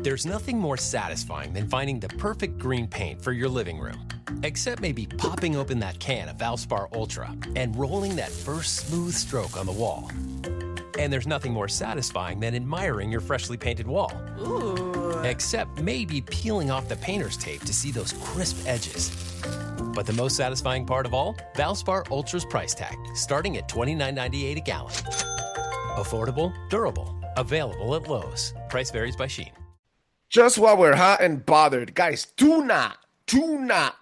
There's nothing more satisfying than finding the perfect green paint for your living room. Except maybe popping open that can of Valspar Ultra and rolling that first smooth stroke on the wall. And there's nothing more satisfying than admiring your freshly painted wall. Ooh. Except maybe peeling off the painter's tape to see those crisp edges. But the most satisfying part of all? Valspar Ultra's price tag, starting at $29.98 a gallon. Affordable, durable, available at Lowe's. Price varies by Shein. Just while we're hot and bothered, guys, do not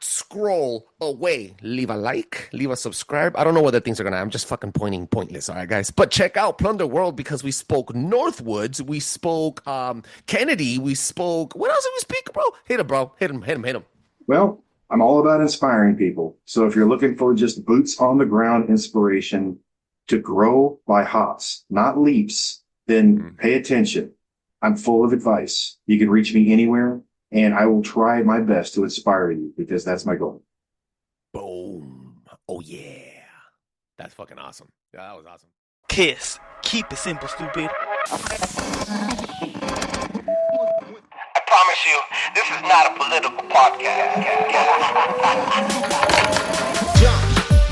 scroll away. Leave a like, leave a subscribe. I don't know what the things are I'm just fucking pointing pointless, all right, guys? But check out Plunder World because we spoke Northwoods, we spoke Kennedy, we spoke... What else did we speak, bro? Hit him, bro. Hit him. Well, I'm all about inspiring people. So if you're looking for just boots on the ground inspiration to grow by hops, not leaps, then pay attention. I'm full of advice. You can reach me anywhere, and I will try my best to inspire you because that's my goal. Boom. Oh, yeah. That's fucking awesome. Yeah, that was awesome. Kiss. Keep it simple, stupid. I promise you, this is not a political podcast. Jump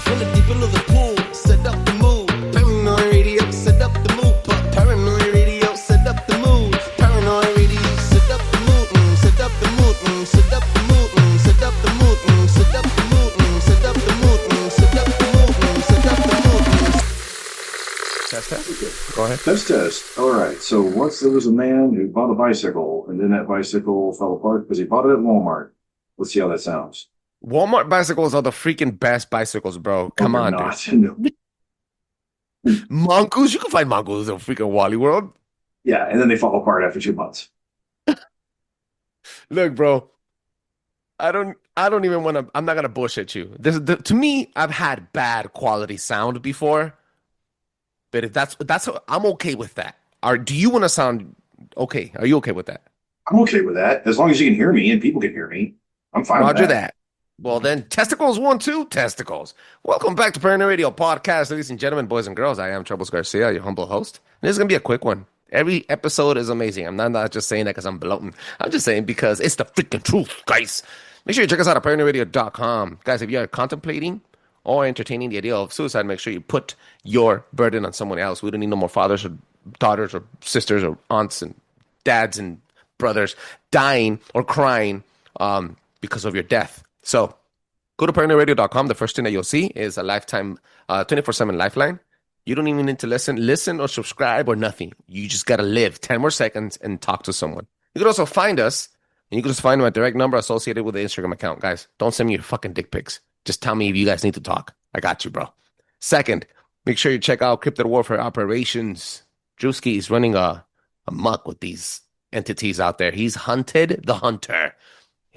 from the deep end of the pool, set up the mood. Paranoid radio, set up the mood. Paranoid radio, set up the mood. Paranoid radio, set up the mood. Set up the mood. Set up the mood. Set up the mood. Set up the mood. Set up the mood. Set up the mood. Set up the mood. Test. Go ahead. Test. All right. So once there was a man who bought a bicycle, and then that bicycle fell apart because he bought it at Walmart. Let's see how that sounds. Walmart bicycles are the freaking best bicycles, bro. Come on, dude. Mongoose, you can find mongoose in freaking Wally World. Yeah, and then they fall apart after 2 months. Look, bro, I don't even want to. I'm not gonna bullshit you. To me, I've had bad quality sound before, but if that's I'm okay with that. Do you want to sound okay? Are you okay with that? I'm okay with that as long as you can hear me and people can hear me. I'm fine. Roger with that. Well, then, testicles 1, 2, testicles. Welcome back to PARANOI Radio Podcast, ladies and gentlemen, boys and girls. I am Trebles Garcia, your humble host. And this is going to be a quick one. Every episode is amazing. I'm not just saying that because I'm bloating. I'm just saying because it's the freaking truth, guys. Make sure you check us out at PARANOIRadio.com. Guys, if you are contemplating or entertaining the idea of suicide, make sure you put your burden on someone else. We don't need no more fathers or daughters or sisters or aunts and dads and brothers dying or crying because of your death. So go to PARANOIRadio.com. The first thing that you'll see is a lifetime 24/7 lifeline. You don't even need to listen or subscribe or nothing. You just got to live 10 more seconds and talk to someone. You can also find us, and you can just find my direct number associated with the Instagram account. Guys, don't send me your fucking dick pics. Just tell me if you guys need to talk. I got you, bro. Second, make sure you check out Cryptid Warfare Operations. Drewski is running a muck with these entities out there. He's hunted the hunter.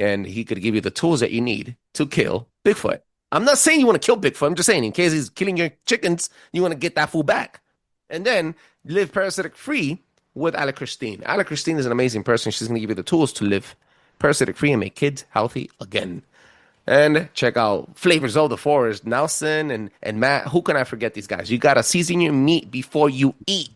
And he could give you the tools that you need to kill Bigfoot. I'm not saying you want to kill Bigfoot. I'm just saying in case he's killing your chickens, you want to get that fool back. And then live parasitic free with Ala Christine. Ala Christine is an amazing person. She's going to give you the tools to live parasitic free and make kids healthy again. And check out Flavors of the Forest. Nelson and Matt. Who can I forget these guys? You got to season your meat before you eat.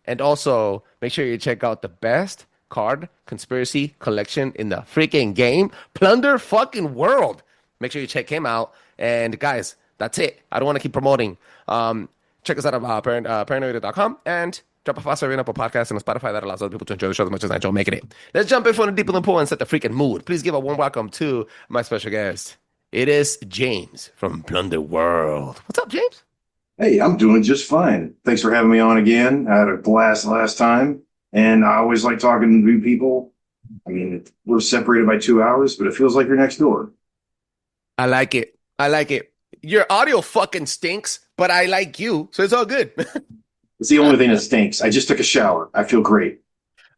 And also make sure you check out the best card conspiracy collection in the freaking game, Plunder fucking World. Make sure you check him out. And guys, that's it. I don't want to keep promoting. Check us out at PARANOIRadio.com and drop a 5-star rating up a podcast and a Spotify that allows other people to enjoy the show as much as I enjoy making it. Let's jump in from the deep in the pool and set the freaking mood. Please give a warm welcome to my special guest. It is James from Plunder World. What's up, James? Hey, I'm doing just fine. Thanks for having me on again. I had a blast last time. And I always like talking to new people. I mean, we're separated by 2 hours, but it feels like you're next door. I like it. Your audio fucking stinks, but I like you, so it's all good. It's the only thing that stinks. I just took a shower. I feel great.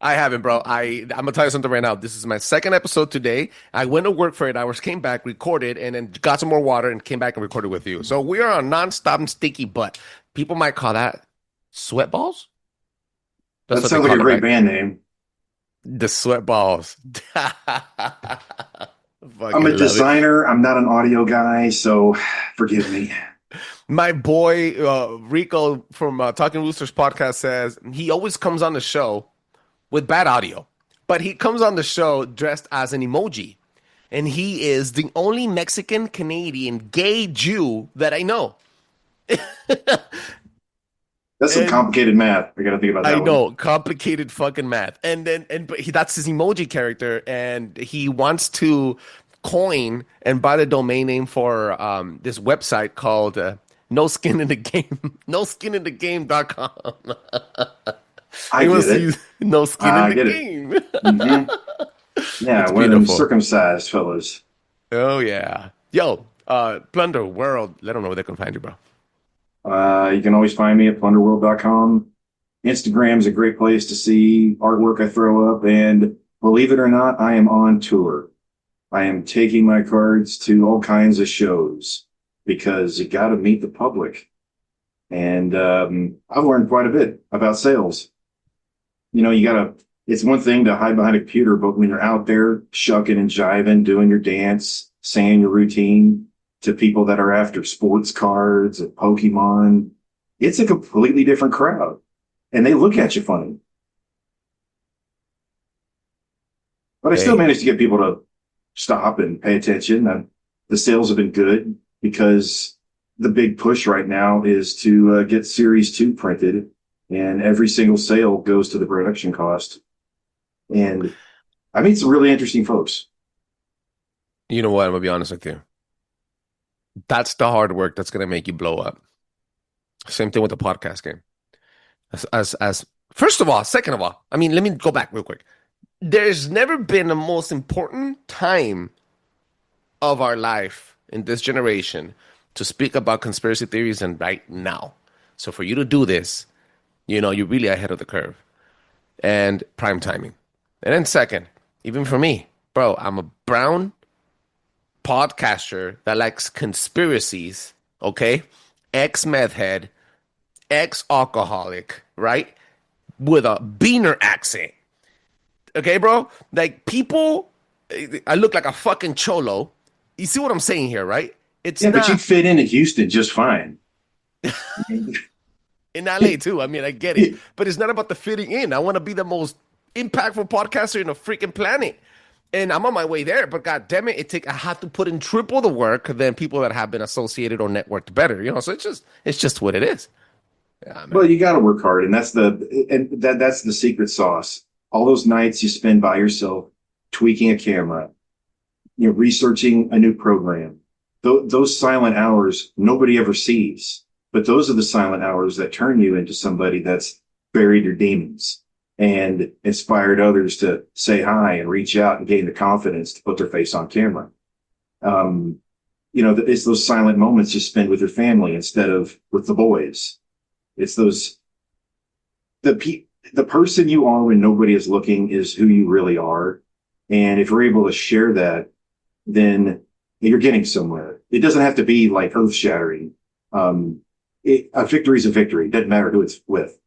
I haven't, bro. I'm going to tell you something right now. This is my second episode today. I went to work for 8 hours, came back, recorded, and then got some more water and came back and recorded with you. So we are on nonstop and sticky butt. People might call that sweat balls. That sounds like a great band name. The Sweat Balls. I'm a designer. I'm not an audio guy, so forgive me. My boy Rico from Talking Roosters podcast says he always comes on the show with bad audio. But he comes on the show dressed as an emoji. And he is the only Mexican Canadian gay Jew that I know. That's some complicated math. I got to think about that. I know, complicated fucking math. And that's his emoji character, and he wants to coin and buy the domain name for this website called No Skin in the Game, noskininthegame.com. I get it. No skin in the game. Mm-hmm. Yeah, It's one of them beautiful. circumcised fellas. Oh yeah, yo, Plunder World. Let them know where they can find you, bro. You can always find me at plunderworld.com. Instagram's a great place to see artwork I throw up. And believe it or not, I am on tour. I am taking my cards to all kinds of shows because you got to meet the public. And I've learned quite a bit about sales. You know, it's one thing to hide behind a computer, but when you're out there shucking and jiving, doing your dance, saying your routine to people that are after sports cards and Pokemon, it's a completely different crowd. And they look at you funny. But I still managed to get people to stop and pay attention. And the sales have been good because the big push right now is to get Series 2 printed. And every single sale goes to the production cost. And I meet some really interesting folks. You know what? I'm gonna be honest with you. That's the hard work that's gonna make you blow up. Same thing with the podcast game. As first of all, second of all, I mean, let me go back real quick. There's never been a most important time of our life in this generation to speak about conspiracy theories than right now. So for you to do this, you know, you're really ahead of the curve and prime timing. And then second, even for me, bro, I'm a brown podcaster that likes conspiracies, okay? Ex-meth head, ex-alcoholic, right? With a beaner accent. Okay, bro? Like, people, I look like a fucking cholo. You see what I'm saying here, right? It's Yeah, not, but you fit into Houston just fine. in LA too. I mean, I get it. But it's not about the fitting in. I want to be the most impactful podcaster in the freaking planet. And I'm on my way there, but god damn it, I have to put in triple the work than people that have been associated or networked better, you know. So it's just what it is. Yeah, man. Well, you got to work hard, and that's the secret sauce. All those nights you spend by yourself tweaking a camera, you know, researching a new program. Those silent hours nobody ever sees, but those are the silent hours that turn you into somebody that's buried your demons and inspired others to say hi and reach out and gain the confidence to put their face on camera. You know, it's those silent moments you spend with your family instead of with the boys. It's the person you are when nobody is looking is who you really are. And if you're able to share that, then you're getting somewhere. It doesn't have to be like earth shattering. A victory is a victory. It doesn't matter who it's with.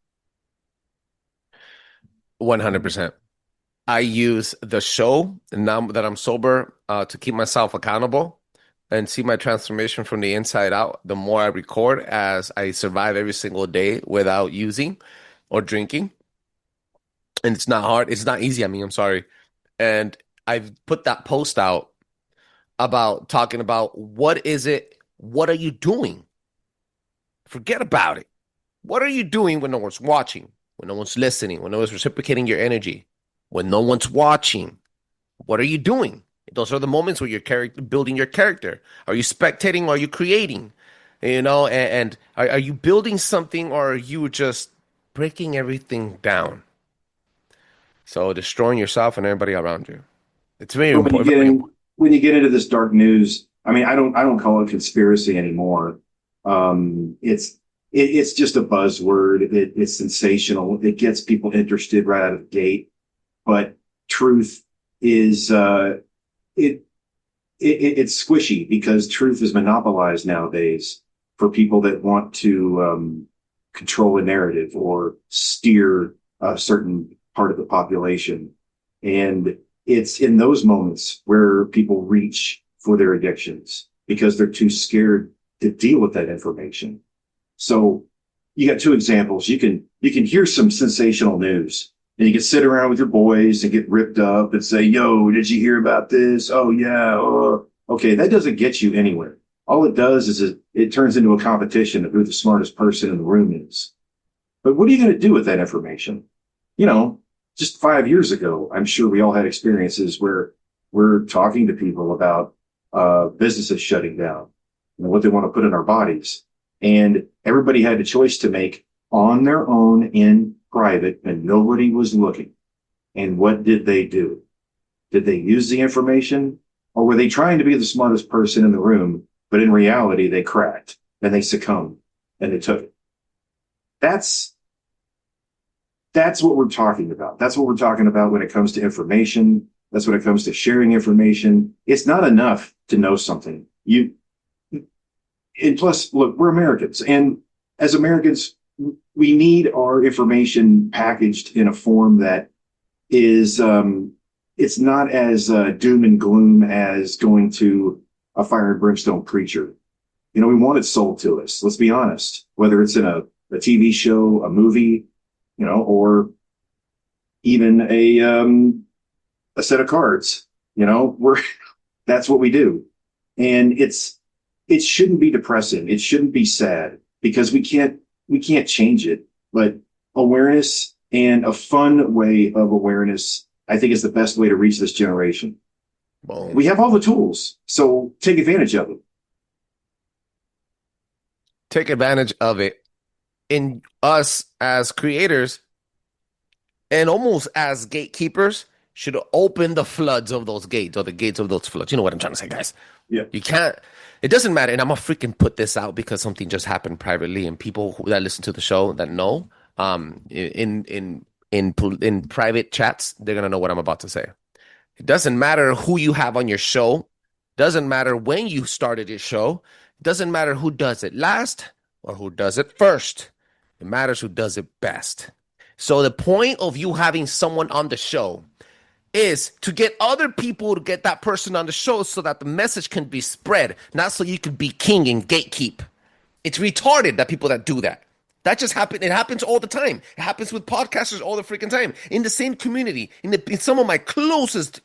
100%. I use the show now that I'm sober to keep myself accountable and see my transformation from the inside out. The more I record as I survive every single day without using or drinking. And it's not hard. It's not easy. I mean, I'm sorry. And I've put that post out about talking about what is it? What are you doing? Forget about it. What are you doing when no one's watching? When no one's listening, when no one's reciprocating your energy, when no one's watching, what are you doing? Those are the moments where you're building your character. Are you spectating or are you creating? You know, and are you building something or are you just breaking everything down? So destroying yourself and everybody around you. It's very important. When you get into this dark news, I mean, I don't call it conspiracy anymore. It's just a buzzword. It's sensational. It gets people interested right out of the gate. But truth is, it's squishy because truth is monopolized nowadays for people that want to control a narrative or steer a certain part of the population. And it's in those moments where people reach for their addictions because they're too scared to deal with that information. So you got two examples. You can hear some sensational news And you can sit around with your boys and get ripped up and say, yo, did you hear about this? Oh, yeah. Okay, that doesn't get you anywhere. All it does is it turns into a competition of who the smartest person in the room is. But what are you going to do with that information? You know, just 5 years ago, I'm sure we all had experiences where we're talking to people about businesses shutting down and what they want to put in our bodies. And everybody had a choice to make on their own in private, and nobody was looking. And what did they do? Did they use the information, or were they trying to be the smartest person in the room, but in reality they cracked and they succumbed and they took it? That's what we're talking about. That's what we're talking about when it comes to information. That's when it comes to sharing information. It's not enough to know something. And plus, look, we're Americans, and as Americans, we need our information packaged in a form that is, it's not as doom and gloom as going to a fire and brimstone preacher. You know, we want it sold to us. Let's be honest, whether it's in a TV show, a movie, you know, or even a set of cards, you know, that's what we do. And it shouldn't be depressing. It shouldn't be sad, because we can't change it. But awareness, and a fun way of awareness, I think, is the best way to reach this generation. Boom. We have all the tools, so take advantage of them. Take advantage of it. In us as creators and almost as gatekeepers should open the floods of those gates, or the gates of those floods. You know what I'm trying to say, guys? Yeah. You can't, it doesn't matter. And I'm going to freaking put this out because something just happened privately, and people that listen to the show that know, in private chats, they're going to know what I'm about to say. It doesn't matter who you have on your show. Doesn't matter when you started your show. Doesn't matter who does it last or who does it first. It matters who does it best. So the point of you having someone on the show is to get other people to get that person on the show so that the message can be spread, not so you can be king and gatekeep. It's retarded that people that do that. That just happens. It happens all the time. It happens with podcasters all the freaking time. In the same community, in some of my closest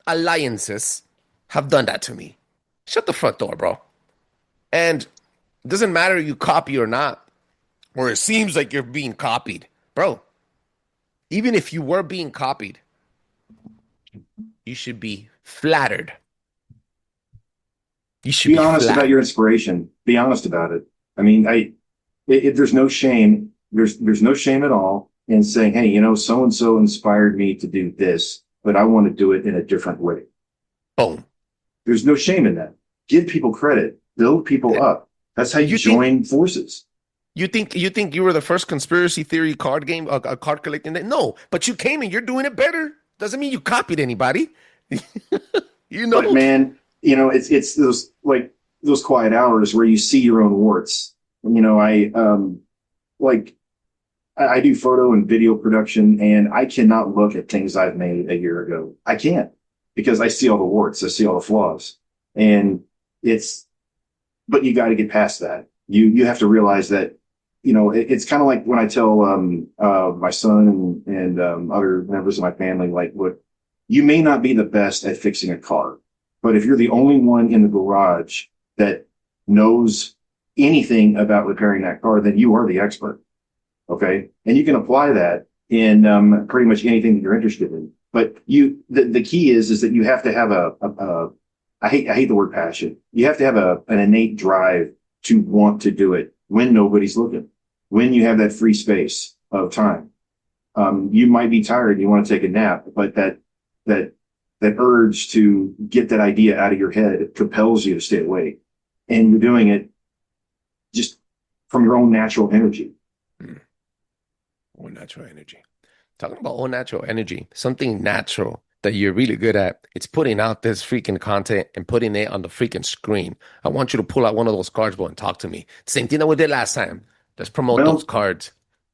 alliances have done that to me. Shut the front door, bro. And it doesn't matter if you copy or not, or it seems like you're being copied. Bro, even if you were being copied, you should be flattered. You should be honest about your inspiration. Be honest about it. I mean, there's no shame. There's no shame at all in saying, hey, you know, so-and-so inspired me to do this, but I want to do it in a different way. Boom. There's no shame in that. Give people credit. Build people up. That's how you join forces. You think you were the first conspiracy theory card game, a card collecting? No, but you came and you're doing it better. Doesn't mean you copied anybody. You know, but man, you know, it's those quiet hours where you see your own warts. You know, I do photo and video production, and I cannot look at things I've made a year ago. I can't, because I see all the warts, I see all the flaws, but you got to get past that. You have to realize that. You know, it's kind of like when I tell my son and other members of my family, like, look, you may not be the best at fixing a car, but if you're the only one in the garage that knows anything about repairing that car, then you are the expert. Okay, and you can apply that in pretty much anything that you're interested in. But the key is that you have to have I hate the word passion. You have to have an innate drive to want to do it when nobody's looking. When you have that free space of time, you might be tired. You want to take a nap, but that urge to get that idea out of your head compels you to stay awake, and you're doing it just from your own natural energy. Own natural energy. Talking about own natural energy, something natural that you're really good at. It's putting out this freaking content and putting it on the freaking screen. I want you to pull out one of those cards, bro, and talk to me. Same thing that we did last time. Let's promote those cards.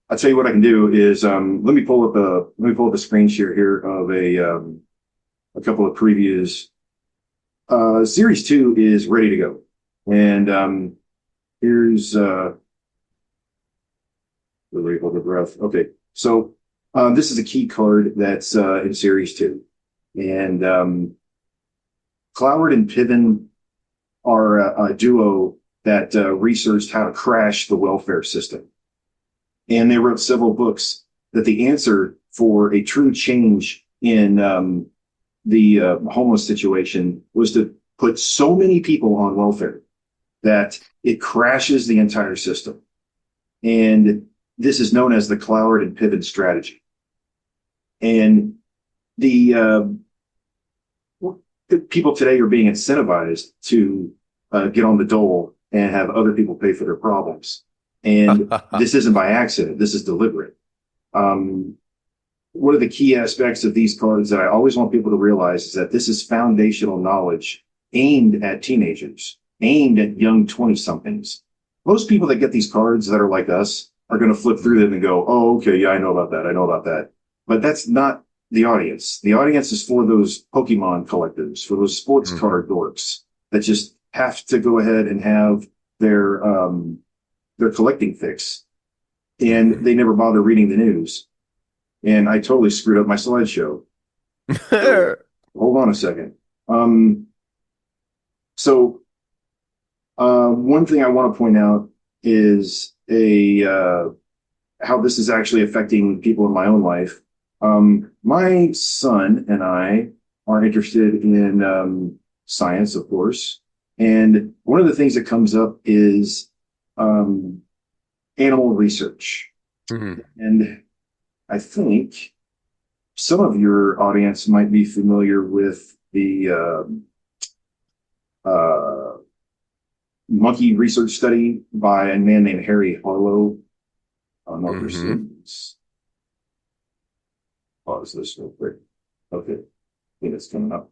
I'll tell you what I can do is let me pull up a screen share here of a couple of previews. Series 2 is ready to go, and here's hold the breath. Okay, so This is a key card that's in Series 2. And Cloward and Piven are a duo that researched how to crash the welfare system. And they wrote several books that the answer for a true change in the homeless situation was to put so many people on welfare that it crashes the entire system. And this is known as the Cloward and Piven strategy. And the people today are being incentivized to get on the dole and have other people pay for their problems. And this isn't by accident. This is deliberate. One of the key aspects of these cards that I always want people to realize is that this is foundational knowledge aimed at teenagers, aimed at young 20-somethings. Most people that get these cards that are like us are going to flip through them and go, oh, okay, yeah, I know about that. I know about that. But that's not the audience. The audience is for those Pokemon collectors, for those sports card dorks that just have to go ahead and have their collecting fix. And they never bother reading the news. And I totally screwed up my slideshow. So, hold on a second. So one thing I want to point out is how this is actually affecting people in my own life. My son and I are interested in science, of course. And one of the things that comes up is animal research. And I think some of your audience might be familiar with the monkey research study by a man named Harry Harlow. I don't know if you're pause this real quick. Okay, I think it's coming up.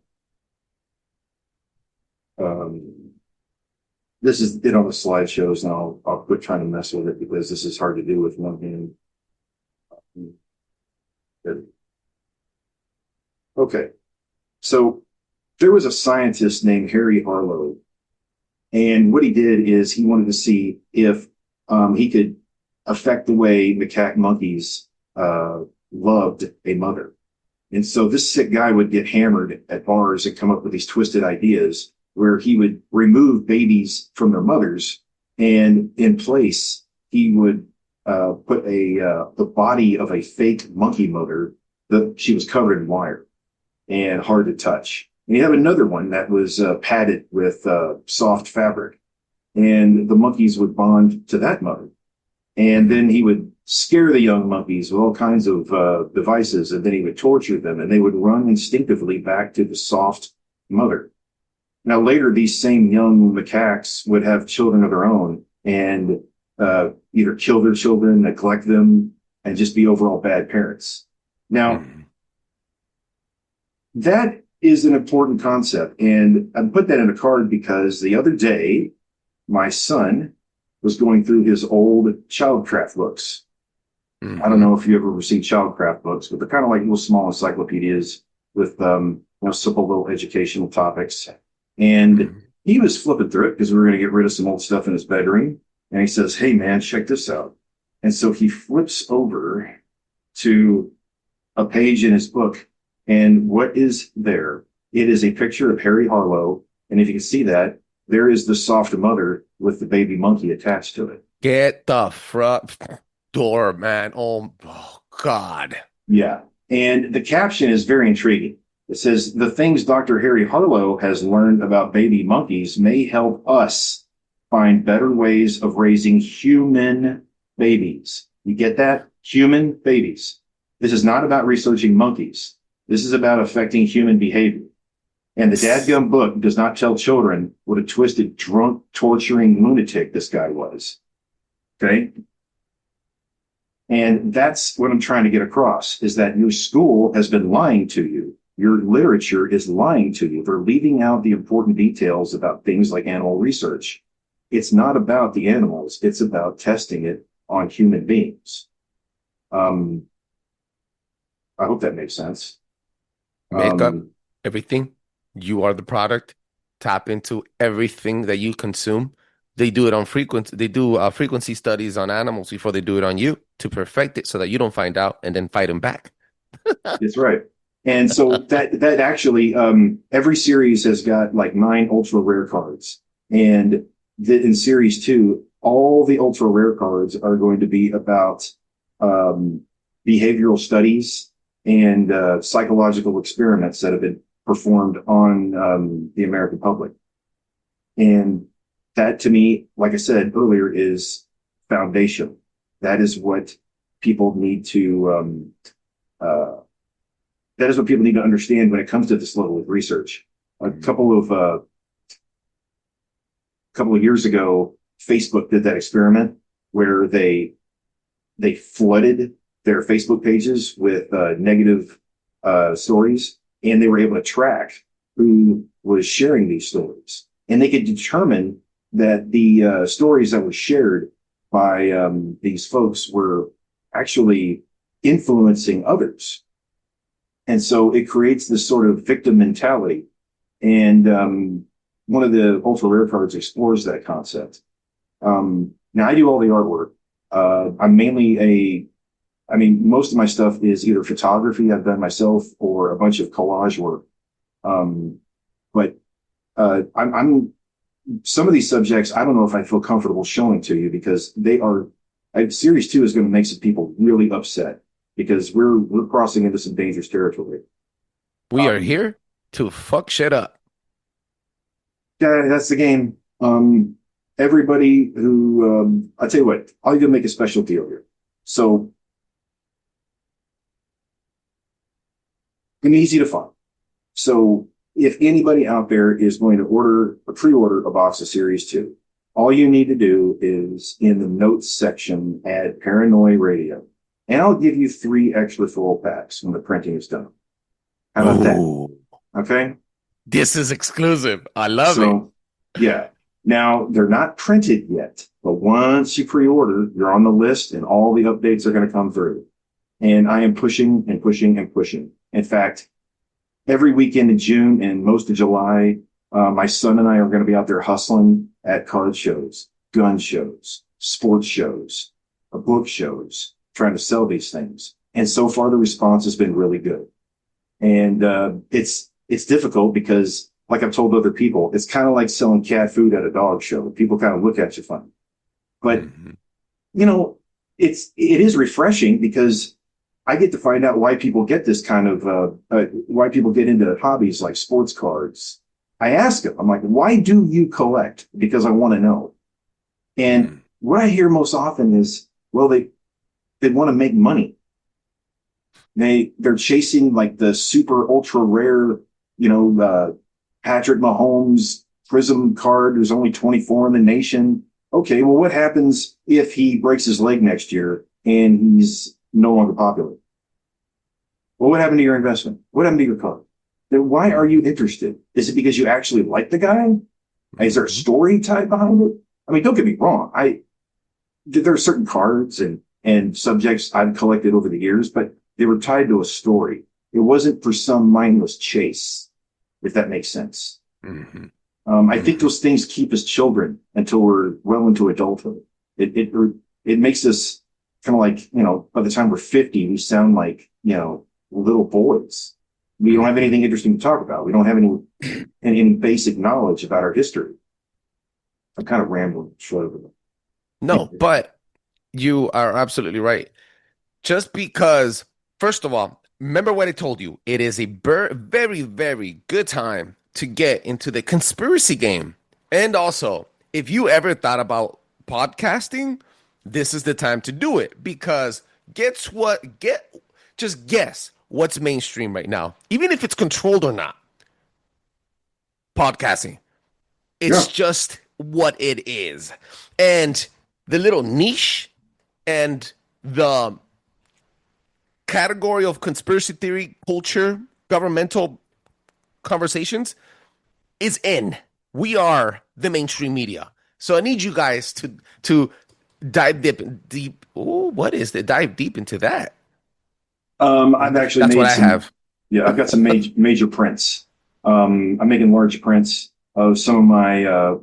This is it on the slideshows, and I'll quit trying to mess with it because this is hard to do with one hand. Okay, so there was a scientist named Harry Harlow, and what he did is he wanted to see if he could affect the way macaque monkeys loved a mother. And so this sick guy would get hammered at bars and come up with these twisted ideas where he would remove babies from their mothers, and in place he would put the body of a fake monkey mother that she was covered in wire and hard to touch. And you have another one that was padded with soft fabric, and the monkeys would bond to that mother. And then he would scare the young monkeys with all kinds of devices, and then he would torture them, and they would run instinctively back to the soft mother. Now, later, these same young macaques would have children of their own and either kill their children, neglect them, and just be overall bad parents. Now, that is an important concept, and I put that in a card because the other day, my son was going through his old childcraft books. I don't know if you ever received childcraft books, but they're kind of like little small encyclopedias with simple little educational topics. And he was flipping through it because we were going to get rid of some old stuff in his bedroom. And he says, hey, man, check this out. And so he flips over to a page in his book. And what is there? It is a picture of Harry Harlow. And if you can see that, there is the soft mother with the baby monkey attached to it. Get the front door, man. Oh, God. Yeah. And the caption is very intriguing. It says, the things Dr. Harry Harlow has learned about baby monkeys may help us find better ways of raising human babies. You get that? Human babies. This is not about researching monkeys. This is about affecting human behavior. And the dadgum book does not tell children what a twisted, drunk, torturing lunatic this guy was. Okay? And that's what I'm trying to get across, is that your school has been lying to you. Your literature is lying to you. They're leaving out the important details about things like animal research. It's not about the animals. It's about testing it on human beings. I hope that makes sense. Makeup, everything. You are the product. Tap into everything that you consume. they do it on frequency. They do frequency studies on animals before they do it on you to perfect it so that you don't find out and then fight them back. That's right. And so that actually, every series has got like 9 ultra rare cards. And in series 2, all the ultra rare cards are going to be about behavioral studies and psychological experiments that have been performed on the American public. And that, to me, like I said earlier, is foundation. That is what people need to understand when it comes to this level of research. A couple of years ago, Facebook did that experiment where they flooded their Facebook pages with negative stories, and they were able to track who was sharing these stories. And they could determine that the stories that were shared by these folks were actually influencing others. And so it creates this sort of victim mentality. And one of the ultra rare cards explores that concept. Now I do all the artwork. Most of my stuff is either photography I've done myself or a bunch of collage work. But some of these subjects, I don't know if I feel comfortable showing to you because series 2 is going to make some people really upset because we're crossing into some dangerous territory. We are here to fuck shit up. Yeah, that's the game. Everybody who, I'll tell you what, I'll even make a special deal here. So, easy to find. So, if anybody out there is going to pre-order a box of Series 2, all you need to do is in the notes section add PARANOI RADIO. And I'll give you 3 extra full packs when the printing is done. How about that? Okay? This is exclusive. I love it. Yeah. Now, they're not printed yet, but once you pre-order, you're on the list and all the updates are going to come through. And I am pushing and pushing and pushing. In fact, every weekend in June and most of July, my son and I are going to be out there hustling at card shows, gun shows, sports shows, book shows, trying to sell these things. And so far, the response has been really good. And it's difficult because, like I've told other people, it's kind of like selling cat food at a dog show. People kind of look at you funny. But, it is refreshing because I get to find out why people get this kind of, why people get into hobbies like sports cards. I ask them, I'm like, why do you collect? Because I want to know. And what I hear most often is, well, they want to make money. They're chasing like the super ultra rare, Patrick Mahomes Prism card. There's only 24 in the nation. Okay, well, what happens if he breaks his leg next year and he's no longer popular? Well, what happened to your investment? What happened to your card? Then why are you interested? Is it because you actually like the guy? Is there a story tied behind it? I mean, don't get me wrong. There are certain cards and subjects I've collected over the years, but they were tied to a story. It wasn't for some mindless chase, if that makes sense. Mm-hmm. I think those things keep us children until we're well into adulthood. It makes us kind of like, by the time we're 50, we sound like, little boys. We don't have anything interesting to talk about. We don't have any basic knowledge about our history. I'm kind of rambling. No, but you are absolutely right. Just because, first of all, remember what I told you. It is a very, very good time to get into the conspiracy game. And also, if you ever thought about podcasting, this is the time to do it. Because just guess what's mainstream right now. Even if it's controlled or not. Podcasting. It's just what it is. And the little niche and the category of conspiracy theory, culture, governmental conversations is in. We are the mainstream media. So I need you guys to dive deep. Oh, what is it? Dive deep into that. I've actually That's made what I have. Yeah, I've got some major prints. I'm making large prints of some of my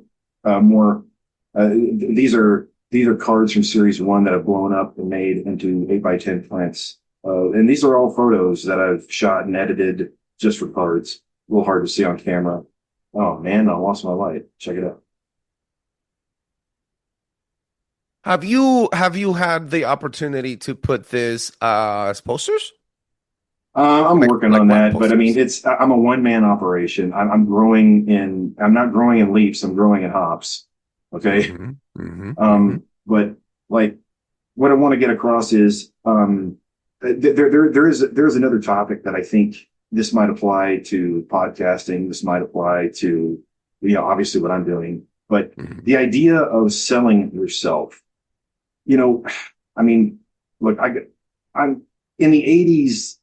more These are cards from Series 1 that have blown up and made into 8x10 prints. And these are all photos that I've shot and edited just for cards. A little hard to see on camera. Oh man, I lost my light. Check it out. Have you had the opportunity to put this as posters? I'm working like on what that, but I mean, posters? I'm a one-man operation. I'm not growing in leaps. I'm growing in hops. Okay. But like what I want to get across is, there's another topic that I think this might apply to podcasting. This might apply to, obviously what I'm doing, but the idea of selling yourself, I mean, look, I'm in the 80s,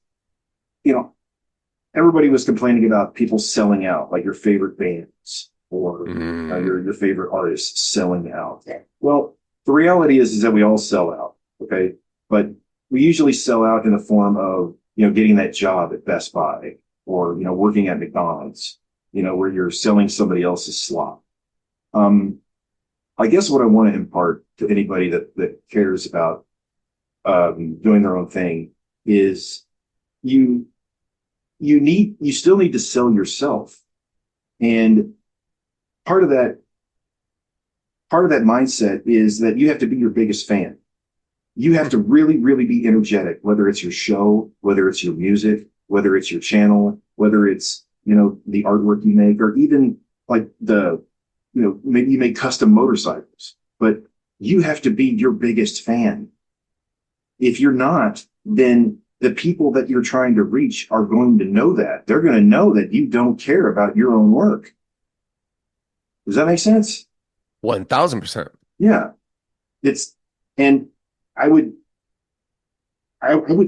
everybody was complaining about people selling out, like your favorite bands or your favorite artists selling out. Well, the reality is that we all sell out. Okay. But we usually sell out in the form of, getting that job at Best Buy or, working at McDonald's, where you're selling somebody else's slop. I guess what I want to impart to anybody that cares about, doing their own thing is you still need to sell yourself. And part of that mindset is that you have to be your biggest fan. You have to really, really be energetic, whether it's your show, whether it's your music, whether it's your channel, whether it's, the artwork you make, or even like maybe you make custom motorcycles, but you have to be your biggest fan. If you're not, then the people that you're trying to reach are going to know that. They're going to know that you don't care about your own work. Does that make sense? 1000%. Yeah. And I would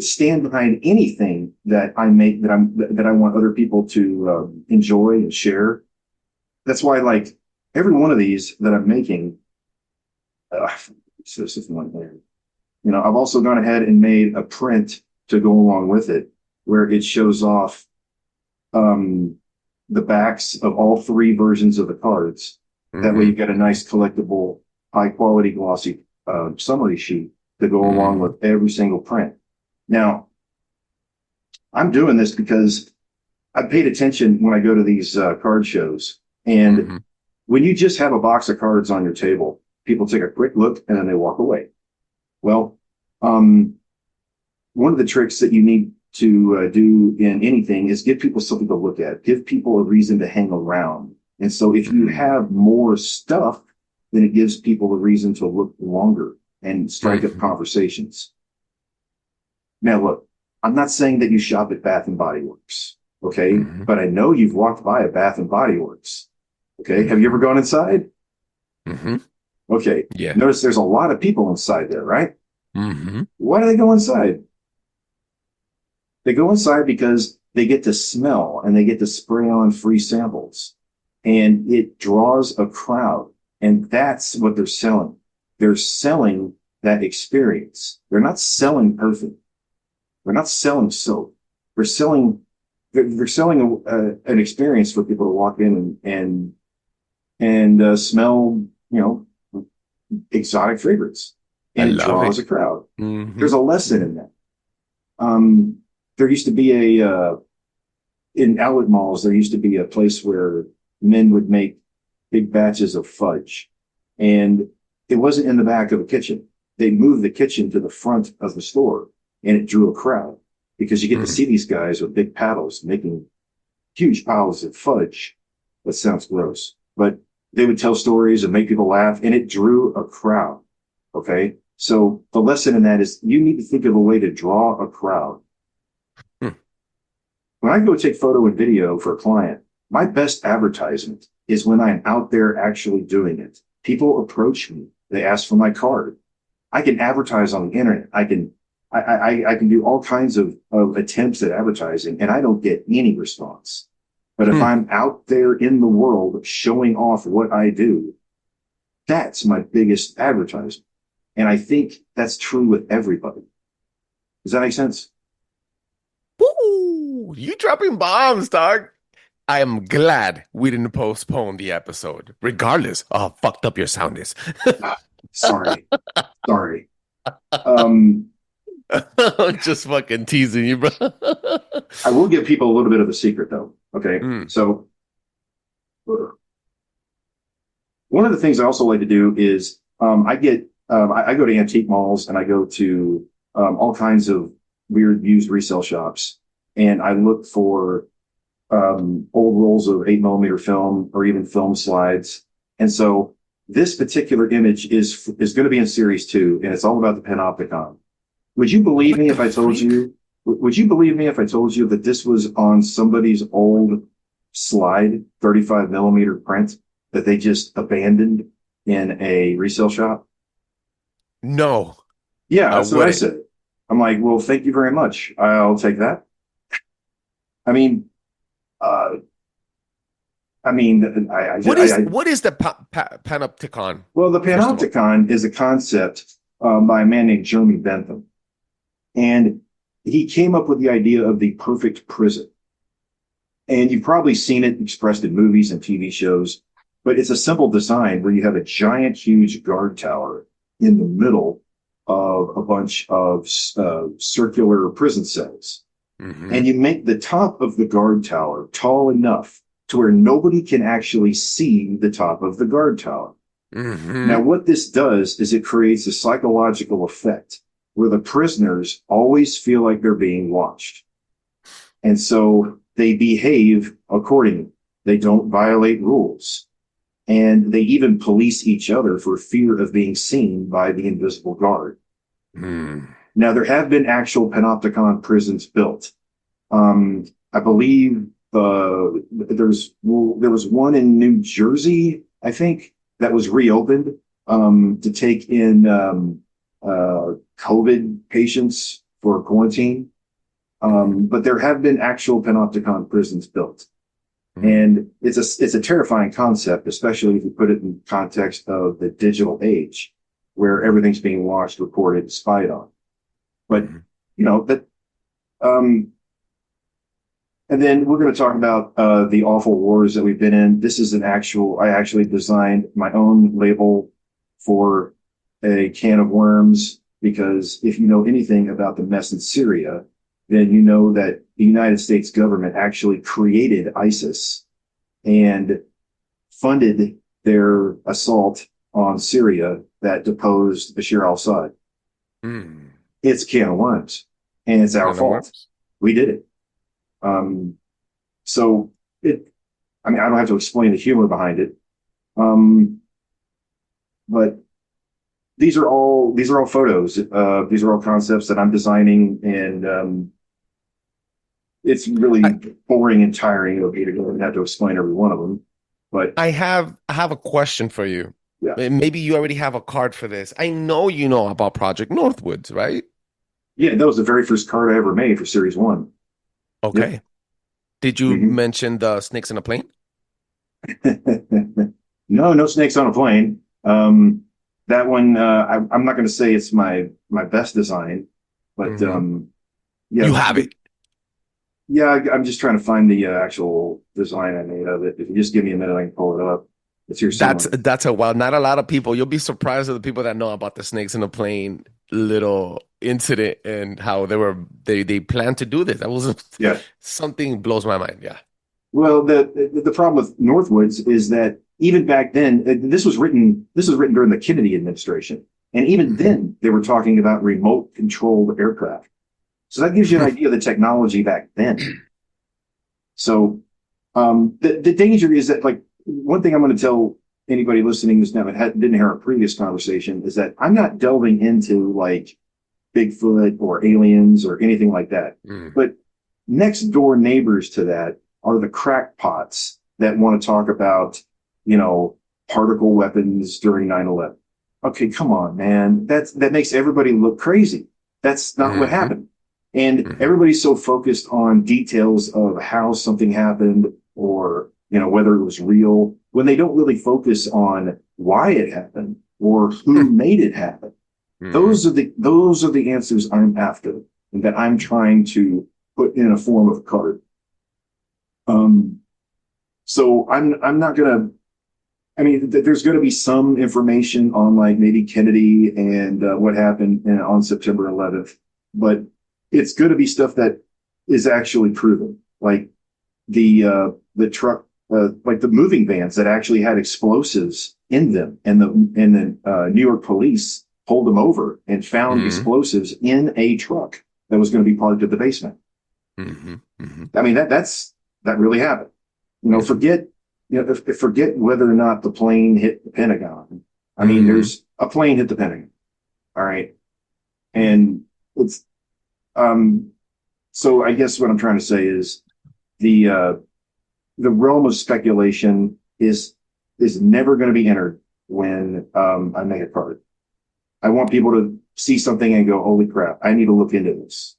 stand behind anything that I make that I want other people to enjoy and share. That's why, like, every one of these that I'm making, I've also gone ahead and made a print to go along with it, where it shows off the backs of all 3 versions of the cards. That way you've got a nice collectible, high quality glossy summary sheet to go along with every single print. Now, I'm doing this because I paid attention when I go to these card shows. And when you just have a box of cards on your table, people take a quick look and then they walk away. Well, one of the tricks that you need to do in anything is give people something to look at, give people a reason to hang around. And so if you have more stuff, then it gives people a reason to look longer and strike up conversations. Now, look, I'm not saying that you shop at Bath and Body Works, okay? But I know you've walked by a Bath and Body Works, okay? Have you ever gone inside? Okay. Yeah. Notice there's a lot of people inside there, right? Why do they go inside? They go inside because they get to smell and they get to spray on free samples. And it draws a crowd. And that's what they're selling. They're selling that experience. They're not selling perfume. They're not selling soap. They're selling an experience for people to walk in and smell, exotic fragrance. And it draws a crowd. There's a lesson in that. There used to be in outlet malls, there used to be a place where men would make big batches of fudge. And it wasn't in the back of a kitchen. They moved the kitchen to the front of the store, and it drew a crowd because you get to see these guys with big paddles making huge piles of fudge. That sounds gross, but they would tell stories and make people laugh, and it drew a crowd. Okay. So the lesson in that is you need to think of a way to draw a crowd. When I go take photo and video for a client, my best advertisement is when I'm out there actually doing it. People approach me. They ask for my card. I can advertise on the internet. I can do all kinds of attempts at advertising, and I don't get any response. But if I'm out there in the world showing off what I do, that's my biggest advertisement. And I think that's true with everybody. Does that make sense? Woo! You dropping bombs, dog. I am glad we didn't postpone the episode, regardless of how fucked up your sound is. Sorry. Um, I'm just fucking teasing you, bro. I will give people a little bit of a secret, though. Okay. So one of the things I also like to do is I go to antique malls and I go to all kinds of weird used resale shops, and I look for old rolls of 8mm film or even film slides. And so this particular image is going to be in series 2, and it's all about the Panopticon. Would you believe me if I told you? Would you believe me if I told you that this was on somebody's old slide 35mm print that they just abandoned in a resale shop? No. Yeah, that's what I said. I'm like, well, thank you very much. I'll take that. I mean, what is the Panopticon? Well, the Panopticon is a concept by a man named Jeremy Bentham. And he came up with the idea of the perfect prison. And you've probably seen it expressed in movies and TV shows, but it's a simple design where you have a giant, huge guard tower in the middle of a bunch of circular prison cells. Mm-hmm. And you make the top of the guard tower tall enough to where nobody can actually see the top of the guard tower. Mm-hmm. Now, what this does is it creates a psychological effect where the prisoners always feel like they're being watched. And so they behave accordingly. They don't violate rules. And they even police each other for fear of being seen by the invisible guard. Mm. Now, there have been actual Panopticon prisons built. I believe there was one in New Jersey, I think, that was reopened to take in COVID patients for quarantine. But there have been actual Panopticon prisons built. And it's a terrifying concept, especially if you put it in context of the digital age, where everything's being watched, recorded, spied on. But and then we're going to talk about the awful wars that we've been in. This is I actually designed my own label for a can of worms, because if you know anything about the mess in Syria, then you know that the United States government actually created ISIS and funded their assault on Syria that deposed Bashar al-Assad. Mm. It's a can of worms, and it's our fault. We did it. I don't have to explain the humor behind it. But these are all photos. These are all concepts that I'm designing, and it's really boring and tiring of me to go and have to explain every one of them. But I have a question for you. Yeah. Maybe you already have a card for this. I know you know about Project Northwoods, right? Yeah, that was the very first card I ever made for Series 1. Okay. Yep. Did you mention the snakes on a plane? No snakes on a plane. That one, I'm not going to say it's my best design, but yeah. You have it. Yeah, I'm just trying to find the actual design I made of it. If you just give me a minute, I can pull it up. It's your That's not a lot of people. You'll be surprised at the people that know about the snakes in the plane little incident and how they planned to do this. That was something blows my mind. Yeah. Well, the problem with Northwoods is that even back then, this was written during the Kennedy administration, and even then they were talking about remote controlled aircraft. So that gives you an idea of the technology back then. So the danger is that, like, one thing I'm going to tell anybody listening who's didn't hear our previous conversation is that I'm not delving into like Bigfoot or aliens or anything like that. But next door neighbors to that are the crackpots that want to talk about, particle weapons during 9/11. Okay, come on, man. That makes everybody look crazy. That's not what happened. And everybody's so focused on details of how something happened or, whether it was real, when they don't really focus on why it happened or who made it happen. Those are the answers I'm after and that I'm trying to put in a form of card. So I'm not gonna. I mean, there's going to be some information on like maybe Kennedy and what happened on September 11th, but it's going to be stuff that is actually proven, like the truck, like the moving vans that actually had explosives in them, and the New York police pulled them over and found explosives in a truck that was going to be parked at the basement. I mean, that really happened. Forget whether or not the plane hit the Pentagon. I mean, there's a plane hit the Pentagon. All right. And it's, so I guess what I'm trying to say is the realm of speculation is never going to be entered when, I make a card. I want people to see something and go, holy crap, I need to look into this.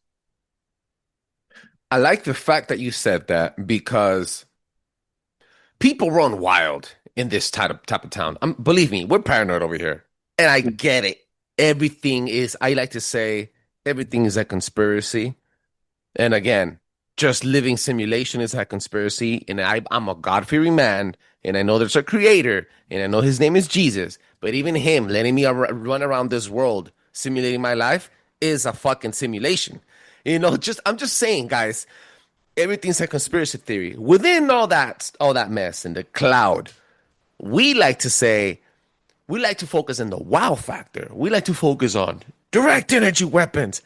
I like the fact that you said that, because people run wild in this type of town. Believe me, we're paranoid over here. And I get it. I like to say, everything is a conspiracy. And again, just living simulation is a conspiracy. And I'm a God-fearing man. And I know there's a creator. And I know his name is Jesus. But even him letting me run around this world, simulating my life, is a fucking simulation. I'm just saying, guys, everything's a conspiracy theory. Within all that mess and the cloud, we like to focus on the wow factor. We like to focus on direct energy weapons,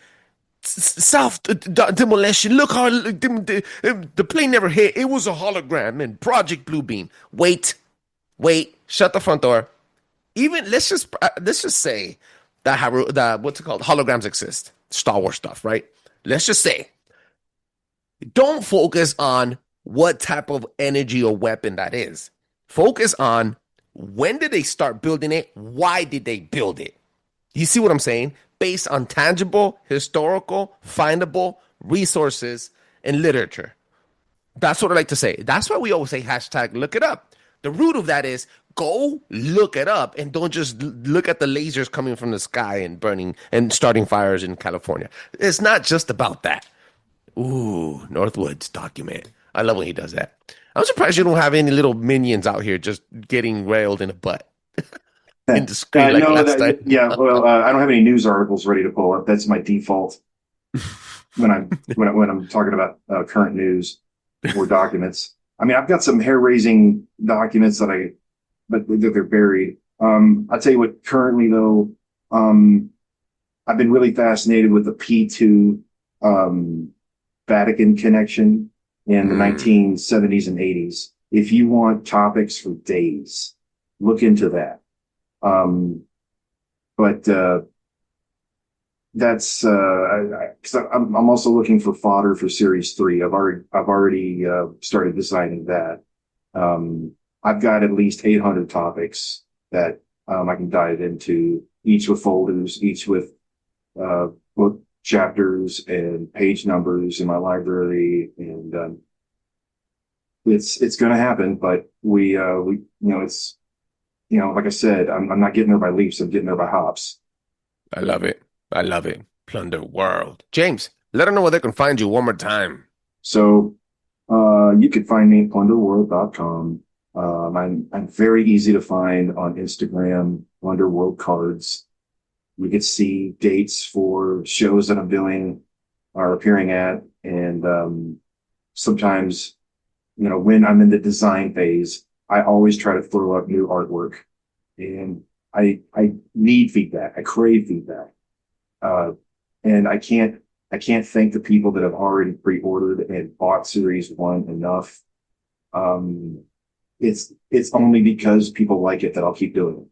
self-demolition. Look how the plane never hit. It was a hologram and Project Bluebeam. Wait, shut the front door. Even let's just say that what's it called? Holograms exist. Star Wars stuff, right? Let's just say, don't focus on what type of energy or weapon that is. Focus on when did they start building it? Why did they build it? You see what I'm saying? Based on tangible, historical, findable resources and literature. That's what I like to say. That's why we always say hashtag look it up. The root of that is go look it up and don't just look at the lasers coming from the sky and burning and starting fires in California. It's not just about that. Ooh, Northwoods document. I love when he does that. I'm surprised you don't have any little minions out here just getting railed in the butt. In the screen like last time. Yeah, well, I don't have any news articles ready to pull up. That's my default when I'm talking about current news or documents. I mean, I've got some hair-raising documents but they're buried. I'll tell you what, currently though, I've been really fascinated with the P2 Vatican connection in the 1970s and 80s. If you want topics for days, look into that. That's because I'm also looking for fodder for series 3. I've already started designing that. I've got at least 800 topics that I can dive into, each with folders, each with book chapters and page numbers in my library, and it's going to happen. But we it's like I said, I'm not getting there by leaps. I'm getting there by hops. I love it. Plunder World. James, let them know where they can find you one more time. So you can find me at plunderworld.com. I'm very easy to find on Instagram, Plunder World Cards. You can see dates for shows that I'm doing or appearing at. And sometimes, when I'm in the design phase, I always try to throw up new artwork. And I need feedback. I crave feedback. And I can't thank the people that have already pre-ordered and bought Series 1 enough. It's only because people like it that I'll keep doing it.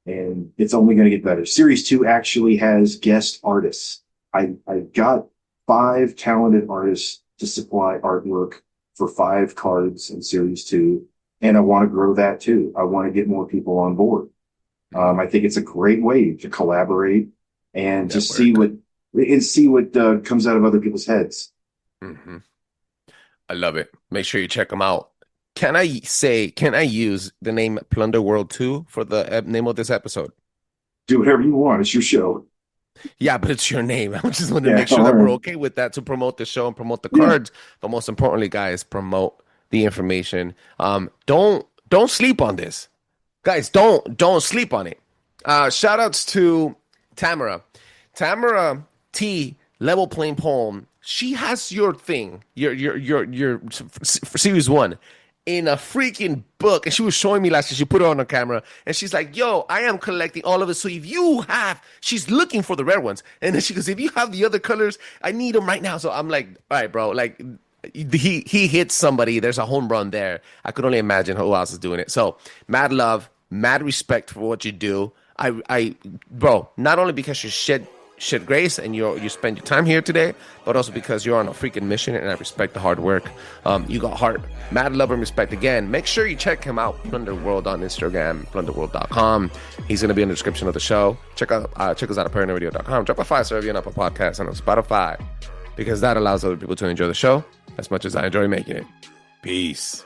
And it's only going to get better. Series 2 actually has guest artists. I got 5 talented artists to supply artwork for 5 cards in Series 2. And I want to grow that too. I want to get more people on board. I think it's a great way to collaborate and just see what comes out of other people's heads. Mm-hmm. I love it. Make sure you check them out. Can I use the name Plunder World 2 for the name of this episode? Do whatever you want. It's your show. Yeah, but it's your name. I just want to make sure that we're okay with that to promote the show and promote the cards. But most importantly, guys, promote the information. Don't sleep on this, guys. Don't sleep on it. Shout outs to Tamara T, Level Playing Poem. She has your thing, your for series 1 in a freaking book, and she was showing me last year. She put it on her camera, and she's like, "Yo, I am collecting all of it. So if you have," she's looking for the rare ones, and then she goes, "If you have the other colors, I need them right now." So I'm like, "All right, bro, like." He hits somebody. There's a home run there. I could only imagine who else is doing it. So mad love, mad respect for what you do. Bro, not only because you shed grace and you spend your time here today, but also because you're on a freaking mission, and I respect the hard work. You got heart. Mad love and respect again. Make sure you check him out, Plunder World on Instagram, plunderworld.com. He's going to be in the description of the show. Check us out at PARANOIRadio.com. Drop a 5-star review on Apple Podcasts and on Spotify, because that allows other people to enjoy the show as much as I enjoy making it. Peace.